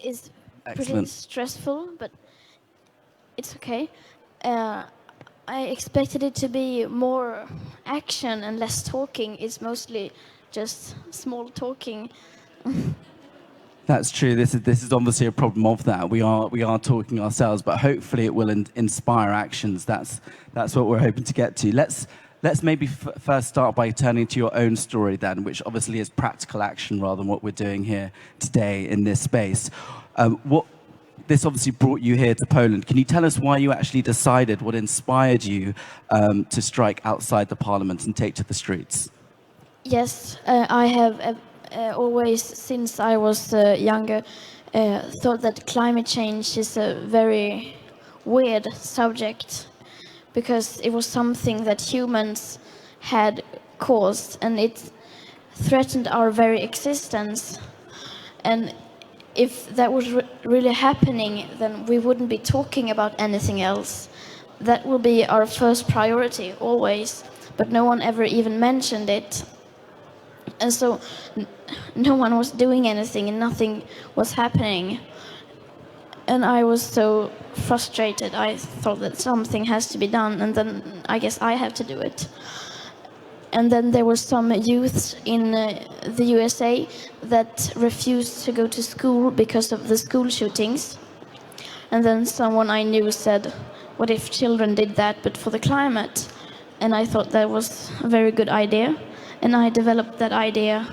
is pretty Excellent. stressful, but it's okay. Uh, I expected it to be more action and less talking. It's mostly just small talking. That's true. This is obviously a problem of that. We are talking ourselves, but hopefully it will inspire actions. That's what we're hoping to get to. Let's maybe first start by turning to your own story then, which obviously is practical action rather than what we're doing here today in this space. What this obviously brought you here to Poland. Can you tell us why you actually decided, what inspired you to strike outside the parliament and take to the streets? Yes, I have always, since I was younger, thought that climate change is a very weird subject because it was something that humans had caused and it threatened our very existence. And if that was really happening, then we wouldn't be talking about anything else. That will be our first priority always, but no one ever even mentioned it. And so no one was doing anything and nothing was happening. And I was so frustrated. I thought that something has to be done, and then I guess I have to do it. And then there were some youths in the USA that refused to go to school because of the school shootings. And then someone I knew said, what if children did that but for the climate? And I thought that was a very good idea. And I developed that idea.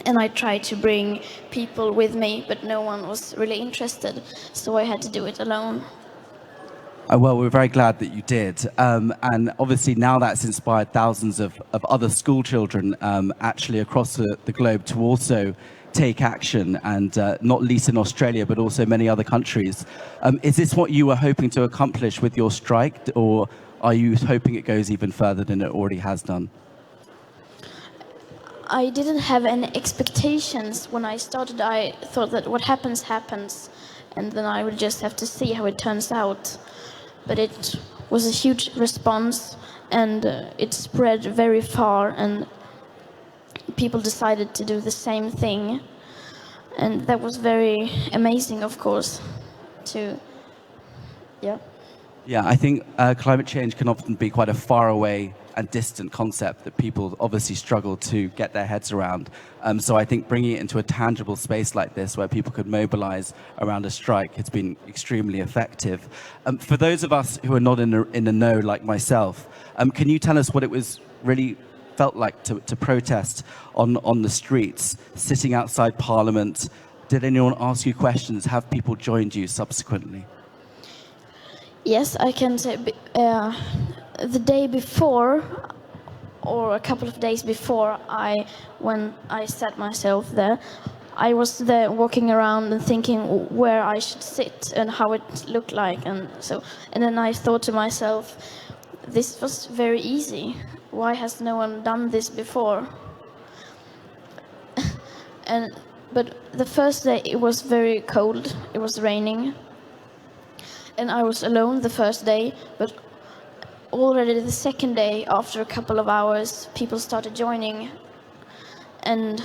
And I tried to bring people with me, but no one was really interested. So I had to do it alone. Well, we're very glad that you did. And obviously now that's inspired thousands of other school children actually across the globe to also take action, and not least in Australia, but also many other countries. Is this what you were hoping to accomplish with your strike, or are you hoping it goes even further than it already has done? I didn't have any expectations when I started. I thought that what happens, happens, and then I would just have to see how it turns out. But it was a huge response, and it spread very far, and people decided to do the same thing. And that was very amazing, of course, to, yeah. Yeah, I think climate change can often be quite a far away and distant concept that people obviously struggle to get their heads around. So I think bringing it into a tangible space like this where people could mobilize around a strike has been extremely effective. For those of us who are not in the know like myself, can you tell us what it was really felt like to protest on the streets, sitting outside Parliament? Did anyone ask you questions? Have people joined you subsequently? Yes, I can say the day before, or a couple of days before, when I sat myself there, I was there walking around and thinking where I should sit and how it looked like, and then I thought to myself, this was very easy. Why has no one done this before? But the first day it was very cold. It was raining, and I was alone the first day. But already the second day, after a couple of hours, people started joining, and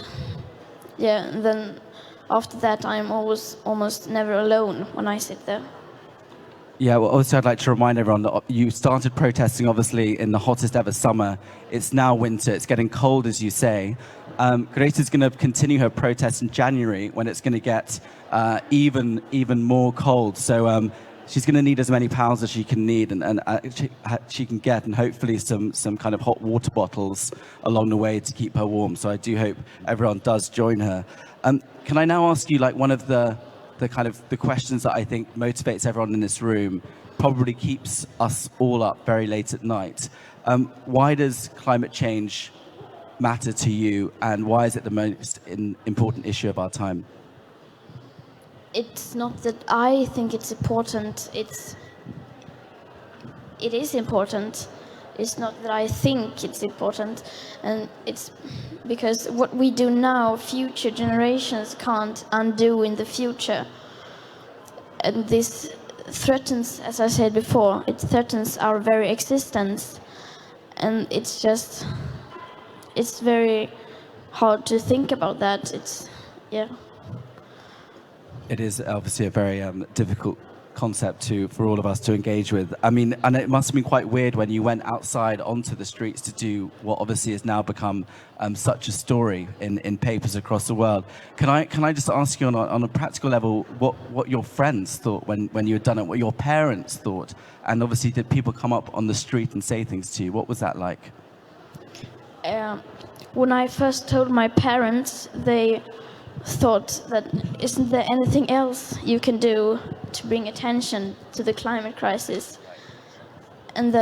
yeah, then after that, I'm almost never alone when I sit there. Yeah, well, also I'd like to remind everyone that you started protesting, obviously, in the hottest ever summer. It's now winter. It's getting cold, as you say. Greta's going to continue her protest in January when it's going to get even more cold. So she's going to need as many pounds as she can need and she can get, and hopefully some kind of hot water bottles along the way to keep her warm. So I do hope everyone does join her. Can I now ask you, like, one of the kind of the questions that I think motivates everyone in this room, probably keeps us all up very late at night. Why does climate change matter to you, and why is it the most important issue of our time? It's not that I think it's important. It is important. It's not that I think it's important, and it's because what we do now, future generations can't undo in the future. And this threatens, as I said before, it threatens our very existence. And it's very hard to think about that. Yeah. It is obviously a very difficult concept for all of us to engage with. I mean, and it must have been quite weird when you went outside onto the streets to do what obviously has now become such a story in papers across the world. Can I just ask you on a practical level what your friends thought when you had done it, what your parents thought, and obviously did people come up on the street and say things to you? What was that like? When I first told my parents, they thought that isn't there anything else you can do to bring attention to the climate crisis? And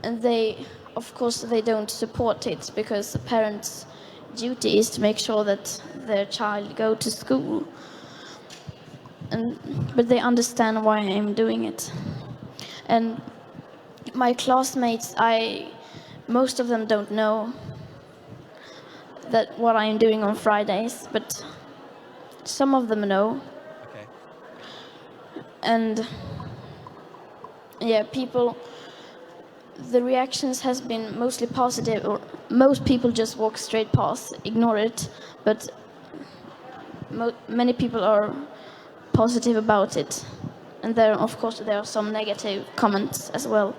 they, of course, they don't support it because the parents' duty is to make sure that their child go to school. But they understand why I'm doing it. And my classmates, most of them don't know that what I'm doing on Fridays, but some of them know. Okay. And yeah, the reactions has been mostly positive, or most people just walk straight past, ignore it, but many people are positive about it. And of course, there are some negative comments as well.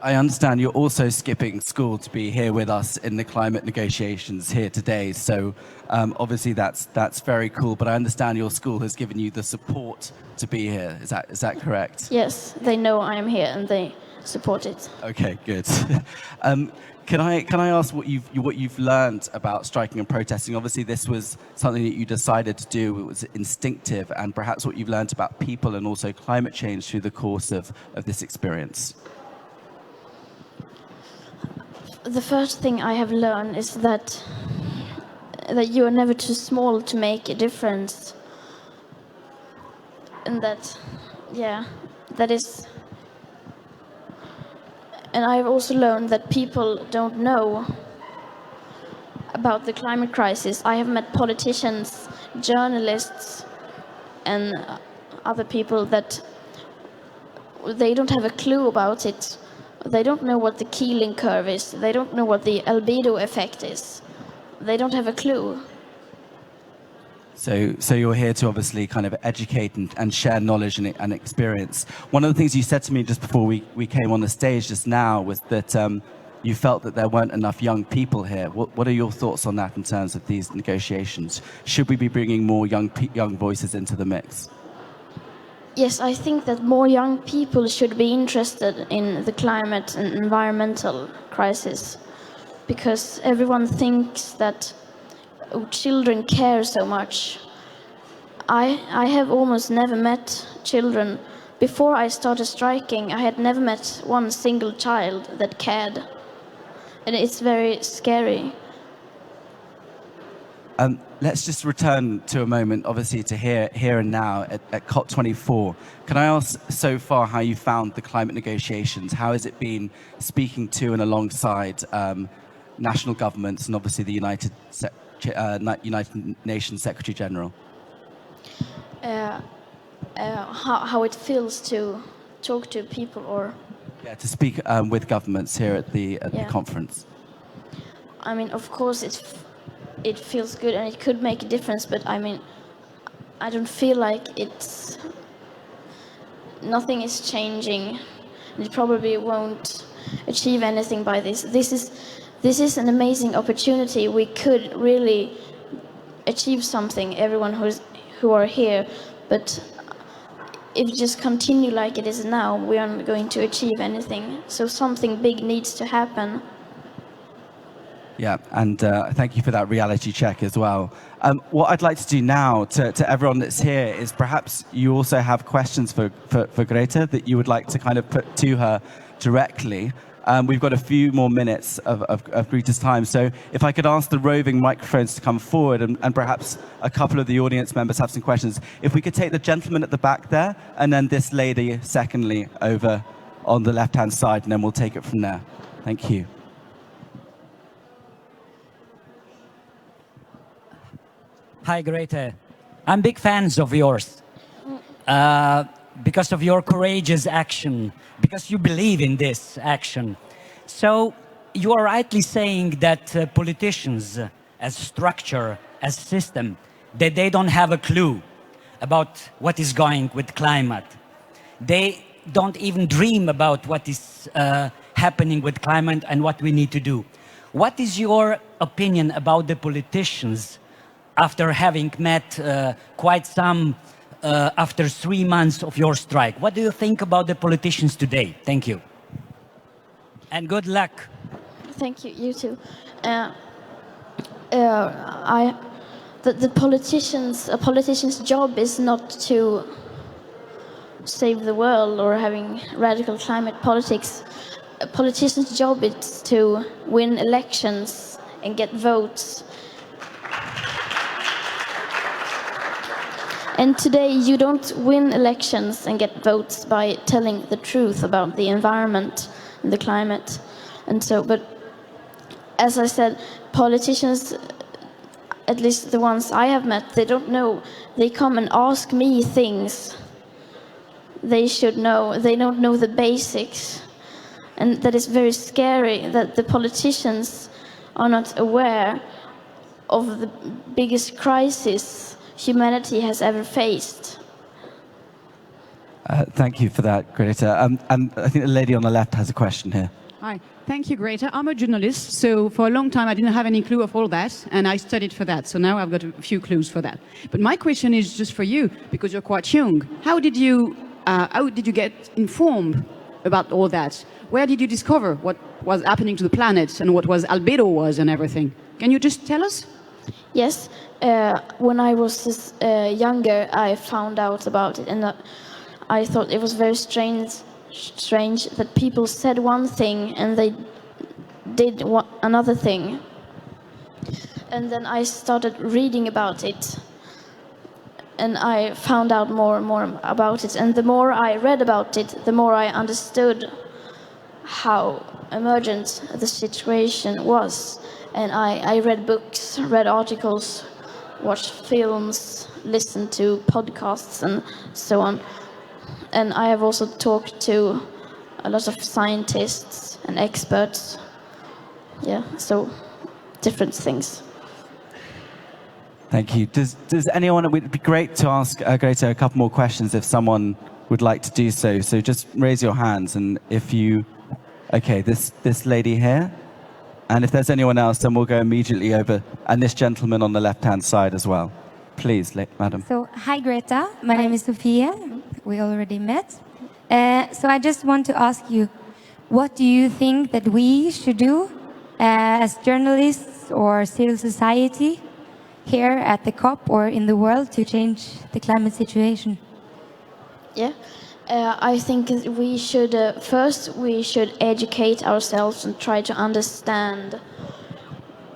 I understand you're also skipping school to be here with us in the climate negotiations here today. So obviously that's very cool. But I understand your school has given you the support to be here. Is that correct? Yes, they know I am here and they support it. Okay, good. Can I ask what you've learned about striking and protesting? Obviously, this was something that you decided to do. It was instinctive, and perhaps what you've learned about people and also climate change through the course of this experience. The first thing I have learned is that you are never too small to make a difference, and that is. And I've also learned that people don't know about the climate crisis. I have met politicians, journalists, and other people that they don't have a clue about it. They don't know what the Keeling curve is. They don't know what the albedo effect is. They don't have a clue. So you're here to obviously kind of educate and share knowledge and experience. One of the things you said to me just before we came on the stage just now was that you felt that there weren't enough young people here. What are your thoughts on that in terms of these negotiations? Should we be bringing more young voices into the mix? Yes, I think that more young people should be interested in the climate and environmental crisis, because everyone thinks that children care so much. I have almost never met children. Before I started striking, I had never met one single child that cared. And it's very scary. Let's just return to a moment, obviously, to here and now at COP24. Can I ask so far how you found the climate negotiations? How has it been speaking to and alongside national governments and obviously the United Nations Secretary General? How it feels to talk to people, or to speak with governments here at the conference. I mean, of course, it feels good and it could make a difference, but I mean, I don't feel like nothing is changing. It probably won't achieve anything by this. This is an amazing opportunity. We could really achieve something, everyone who are here, but if we just continue like it is now, we aren't going to achieve anything. So something big needs to happen. Yeah, and thank you for that reality check as well. What I'd like to do now to everyone that's here is perhaps you also have questions for Greta that you would like to kind of put to her directly. We've got a few more minutes of Greta's time, so if I could ask the roving microphones to come forward and perhaps a couple of the audience members have some questions. If we could take the gentleman at the back there, and then this lady secondly over on the left-hand side, and then we'll take it from there. Thank you. Hi, Greta. I'm big fans of yours because of your courageous action, because you believe in this action. So you are rightly saying that politicians, as structure, as system, that they don't have a clue about what is going with climate. They don't even dream about what is happening with climate and what we need to do. What is your opinion about the politicians after having met quite some after 3 months of your strike? What do you think about the politicians today? Thank you. And good luck. Thank you. You too. The a politician's job is not to save the world or having radical climate politics. A politician's job is to win elections and get votes. And today you don't win elections and get votes by telling the truth about the environment and the climate. And so, but as I said, politicians, at least the ones I have met, they don't know. They come and ask me things they should know. They don't know the basics. And that is very scary that the politicians are not aware of the biggest crisis humanity has ever faced. Thank you for that, Greta. And I think the lady on the left has a question here. Hi, thank you, Greta. I'm a journalist, so for a long time I didn't have any clue of all that, and I studied for that, so now I've got a few clues for that. But my question is just for you, because you're quite young. How did you get informed about all that? Where did you discover what was happening to the planet and what was albedo was and everything? Can you just tell us? Yes, when I was younger, I found out about it, and I thought it was very strange that people said one thing and they did another thing. And then I started reading about it, and I found out more and more about it. And the more I read about it, the more I understood how emergent the situation was. And I read books, read articles, watched films, listened to podcasts and so on. And I have also talked to a lot of scientists and experts. Yeah, so different things. Thank you. Does anyone, it would be great to ask Greta a couple more questions if someone would like to do so. So just raise your hands, and if you, okay, this lady here. And if there's anyone else, then we'll go immediately over. And this gentleman on the left-hand side as well. Please, madam. So, hi Greta, my name is Sofia. We already met. So I just want to ask you, what do you think that we should do as journalists or civil society here at the COP or in the world to change the climate situation? Yeah, I think we should, first we should educate ourselves and try to understand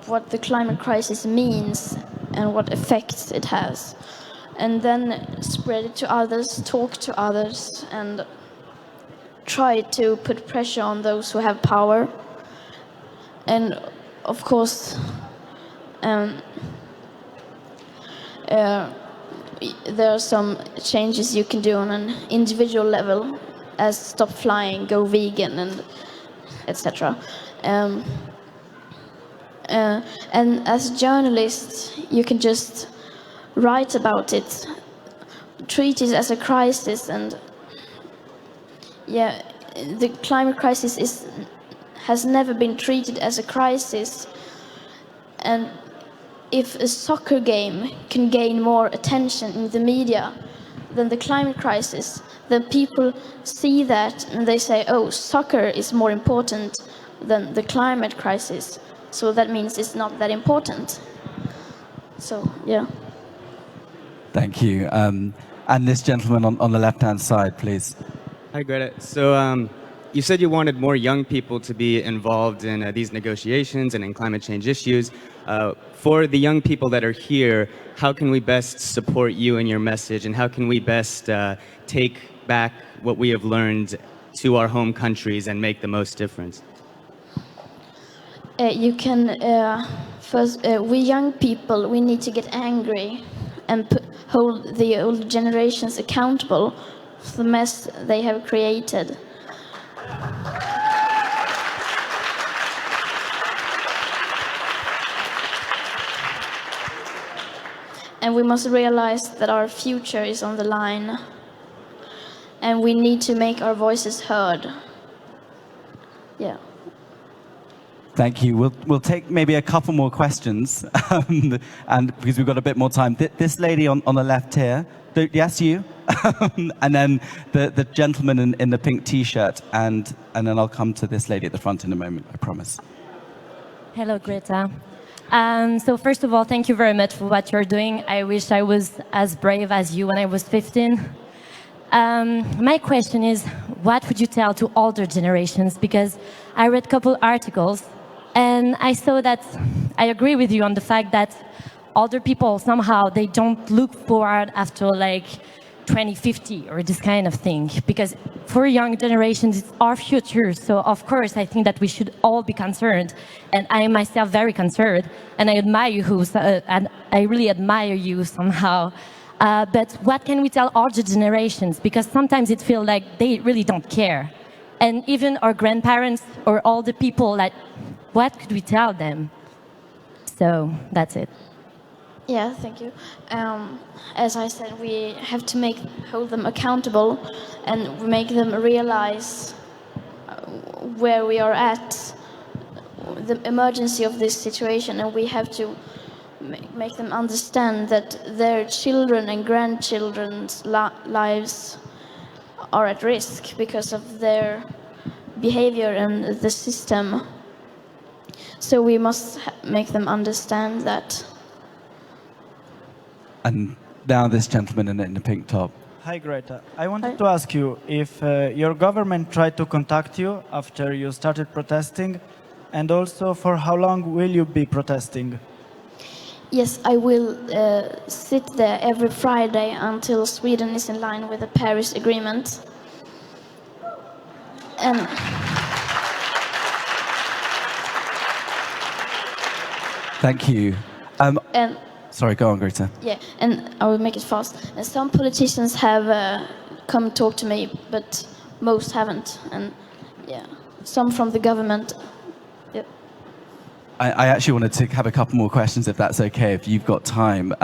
what the climate crisis means and what effects it has. And then spread it to others, talk to others, and try to put pressure on those who have power. And of course, there are some changes you can do on an individual level, as stop flying, go vegan, and etc. And as journalists, you can just write about it, treat it as a crisis, and yeah, the climate crisis has never been treated as a crisis. And if a soccer game can gain more attention in the media than the climate crisis, then people see that and they say, oh, soccer is more important than the climate crisis, so that means it's not that important. So, yeah. Thank you. And this gentleman on the left-hand side, please. Hi, Greta. So you said you wanted more young people to be involved in these negotiations and in climate change issues. For the young people that are here, how can we best support you in your message, and how can we best take back what we have learned to our home countries and make the most difference? You can, first, we young people, we need to get angry and hold the old generations accountable for the mess they have created. And And we must realize that our future is on the line. And we need to make our voices heard. Yeah. Thank you. We'll take maybe a couple more questions, and because we've got a bit more time. This lady on the left here, yes, you, and then the gentleman in the pink T-shirt, and then I'll come to this lady at the front in a moment, I promise. Hello, Greta. So first of all, thank you very much for what you're doing. I wish I was as brave as you when I was 15. My question is, what would you tell to older generations? Because I read a couple articles, and I saw that I agree with you on the fact that older people somehow they don't look forward after like 2050 or this kind of thing, because for young generations it's our future. So of course I think that we should all be concerned, and I am myself very concerned, and I admire you, and I really admire you somehow. But what can we tell older generations? Because sometimes it feels like they really don't care, and even our grandparents or all the people, like, what could we tell them? So that's it. Yeah, thank you. As I said, we have to hold them accountable and make them realize where we are at, the emergency of this situation, and we have to make them understand that their children and grandchildren's lives are at risk because of their behavior and the system. So we must make them understand that. And now this gentleman in the pink top. Hi, Greta. I wanted to ask you if your government tried to contact you after you started protesting, and also for how long will you be protesting? Yes, I will sit there every Friday until Sweden is in line with the Paris Agreement. Thank you. And Sorry, go on, Greta. yeah, and I will make it fast. And some politicians have come talk to me, but most haven't. And yeah, some from the government. Yep. I actually wanted to have a couple more questions, if that's okay, if you've got time.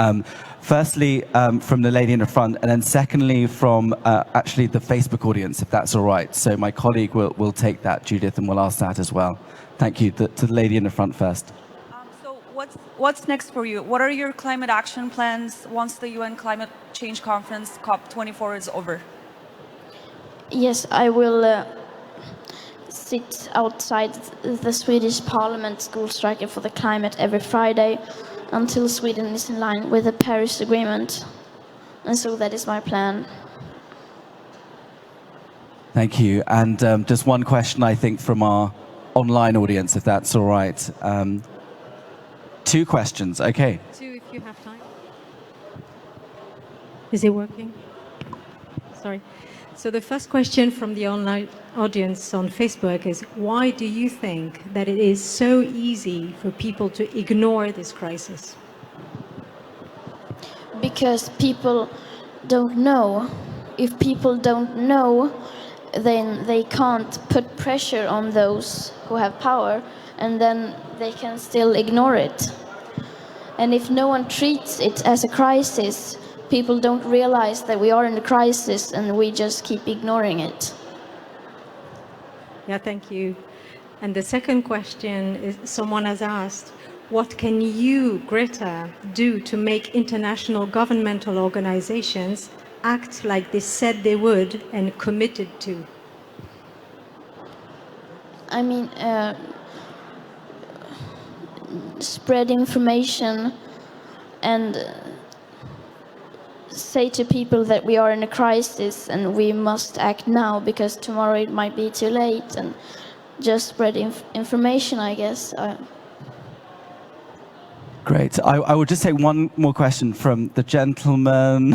Firstly, from the lady in the front, and then secondly, from actually the Facebook audience, if that's all right. So my colleague will take that, Judith, and we'll ask that as well. Thank you. To the lady in the front first. So what's next for you? What are your climate action plans once the UN Climate Change Conference, COP24, is over? Yes, I will sit outside the Swedish Parliament school striking for the climate every Friday until Sweden is in line with the Paris Agreement. And so that is my plan. Thank you. And just one question, I think, from our online audience, if that's all right. Two questions, okay. Two, if you have time. Is it working? Sorry. So the first question from the online audience on Facebook is, why do you think that it is so easy for people to ignore this crisis? Because people don't know. If people don't know, then they can't put pressure on those who have power, and then they can still ignore it. And if no one treats it as a crisis, people don't realize that we are in a crisis, and we just keep ignoring it. Yeah, thank you. And the second question is, someone has asked, what can you, Greta, do to make international governmental organizations act like they said they would and committed to? I mean, spread information and say to people that we are in a crisis and we must act now because tomorrow it might be too late, and just spread information, I guess. Great. I will just take one more question from the gentleman.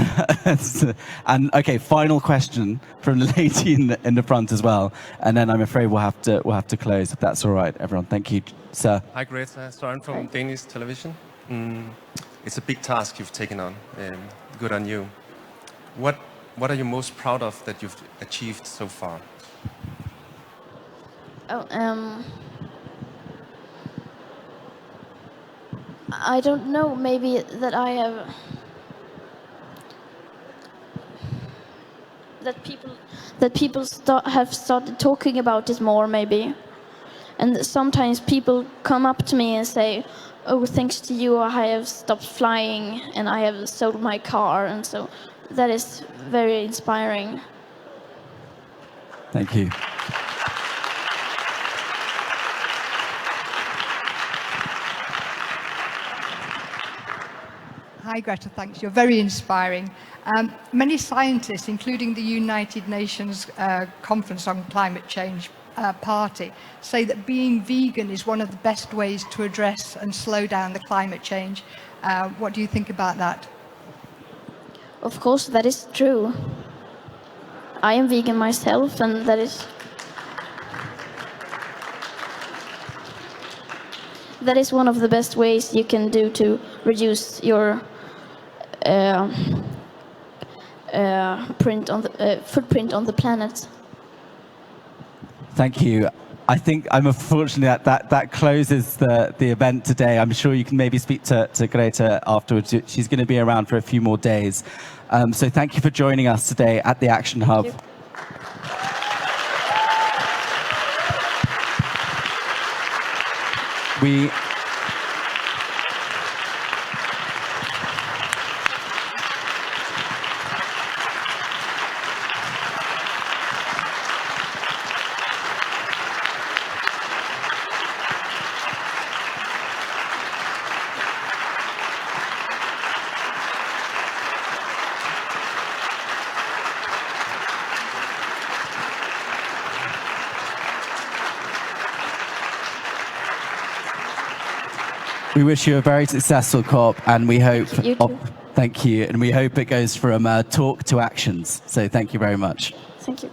And okay, final question from the lady in the front as well. And then I'm afraid we'll have to close, if that's all right, everyone. Thank you, sir. Hi, Greta. Søren from Danish television. It's a big task you've taken on. Good on you. What are you most proud of that you've achieved so far? I don't know, maybe that I have that people have started talking about it more, maybe. And sometimes people come up to me and say, "Oh, thanks to you, I have stopped flying and I have sold my car," and so that is very inspiring. Thank you. Hi, Greta, thanks. You're very inspiring. Many scientists, including the United Nations Conference on Climate Change party, say that being vegan is one of the best ways to address and slow down the climate change. What do you think about that? Of course, that is true. I am vegan myself, and that is one of the best ways you can do to reduce your footprint on the planet. Thank you. I think I'm unfortunate that closes the event today. I'm sure you can maybe speak to Greta afterwards. She's going to be around for a few more days. So thank you for joining us today at the Action Hub. We wish you a very successful COP, and we hope. Thank you, and we hope it goes from talk to actions. So thank you very much. Thank you.